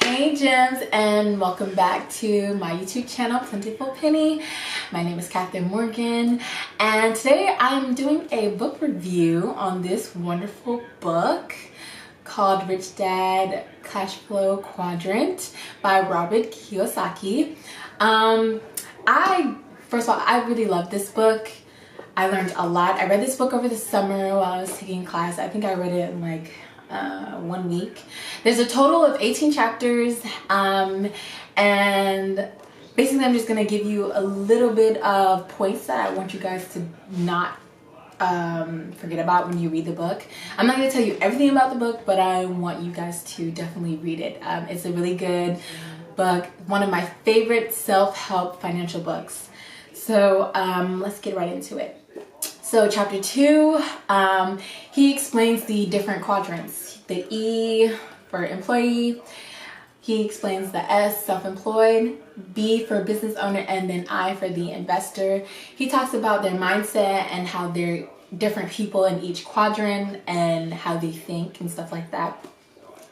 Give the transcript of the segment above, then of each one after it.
Hey gems, and welcome back to my YouTube channel, Plentiful Penny. My name is Catherine Morgan, and today I'm doing a book review on this wonderful book called Rich Dad Cashflow Quadrant by Robert Kiyosaki. First of all, I really love this book. I learned a lot. I read this book over the summer while I was taking class. I think I read it in like 1 week. There's a total of 18 chapters, and basically I'm just going to give you a little bit of points that I want you guys to not forget about when you read the book. I'm not going to tell you everything about the book, but I want you guys to definitely read it. It's a really good book, one of my favorite self-help financial books. So let's get right into it. So chapter 2, he explains the different quadrants. The E for employee, he explains the S, self-employed, B for business owner, and then I for the investor. He talks about their mindset and how they're different people in each quadrant and how they think and stuff like that.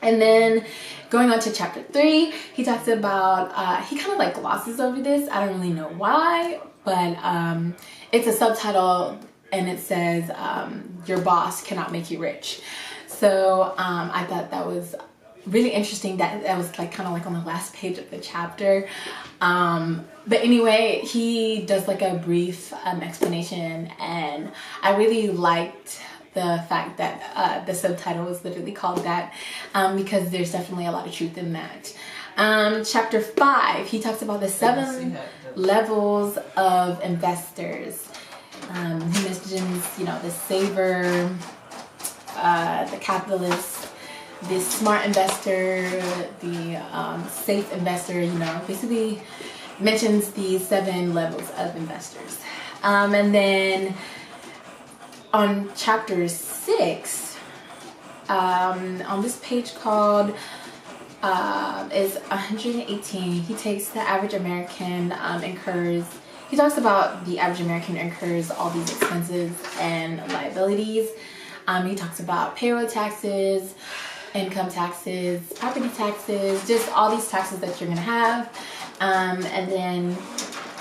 And then going on to chapter 3, he talks about, he kind of like glosses over this. I don't really know why, but it's a subtitle and it says, your boss cannot make you rich. So I thought that was really interesting that was like kind of like on the last page of the chapter. But anyway, he does like a brief explanation, and I really liked the fact that the subtitle was literally called that, because there's definitely a lot of truth in that. Chapter 5, he talks about the 7 levels of investors. He mentions, the saver, the capitalist, the smart investor, the safe investor, basically mentions the 7 levels of investors. And then on chapter 6, on this page called is 118, he takes the average American he talks about the average American incurs all these expenses and liabilities. He talks about payroll taxes, income taxes, property taxes, just all these taxes that you're going to have. And then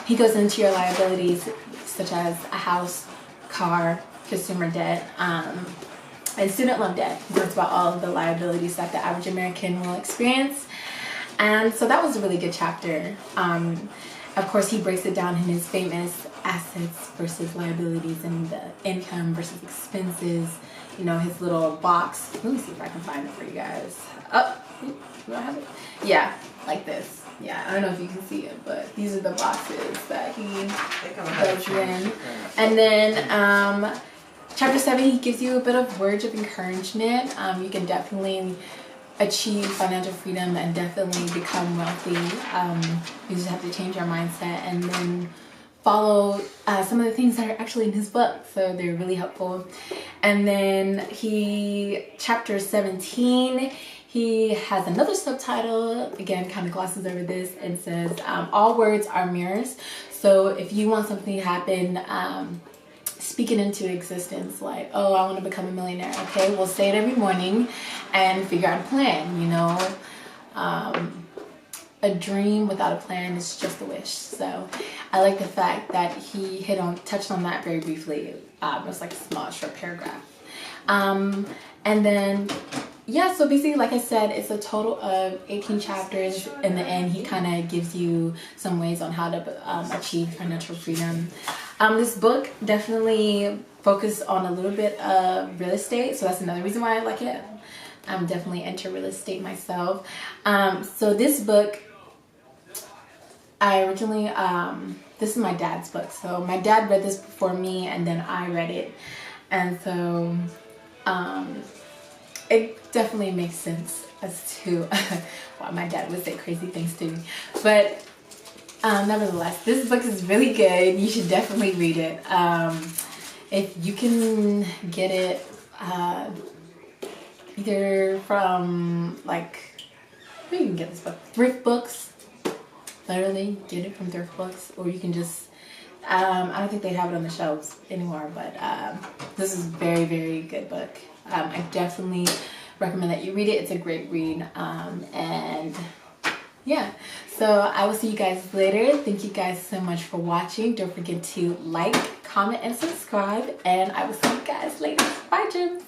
he goes into your liabilities such as a house, car, consumer debt, and student loan debt. He talks about all of the liabilities that the average American will experience. And so that was a really good chapter. Of course, he breaks it down in his famous assets versus liabilities and the income versus expenses. His little box. Let me see if I can find it for you guys. Oh, do I have it? Yeah, like this. Yeah, I don't know if you can see it, but these are the boxes that he goes in. And then chapter 7, he gives you a bit of words of encouragement. You can definitely achieve financial freedom and definitely become wealthy. You just have to change your mindset and then follow some of the things that are actually in his book, so they're really helpful. And then chapter 17, he has another subtitle, again kind of glosses over this, and says all words are mirrors. So if you want something to happen, speak it into existence, like, oh, I want to become a millionaire. Okay, well, say it every morning and figure out a plan. A dream without a plan is just a wish. So I like the fact that he touched on that very briefly. It was like a small short paragraph. And then so basically, like I said, it's a total of 18 chapters. In the end, he kind of gives you some ways on how to achieve financial freedom. This book definitely focused on a little bit of real estate, so that's another reason why I like it. I'm definitely into real estate myself. So this book, I originally, this is my dad's book. So my dad read this before me, and then I read it. And so it definitely makes sense as to why my dad would say crazy things to me. But nevertheless, this book is really good. You should definitely read it. If you can get it either from, where you can get this book? Thrift books. Literally, get it from thrift books. Or you can just, I don't think they have it on the shelves anymore, but this is a very, very good book. I definitely recommend that you read it. It's a great read. And yeah, so I will see you guys later. Thank you guys so much for watching. Don't forget to like, comment, and subscribe, and I will see you guys later. Bye, Jim.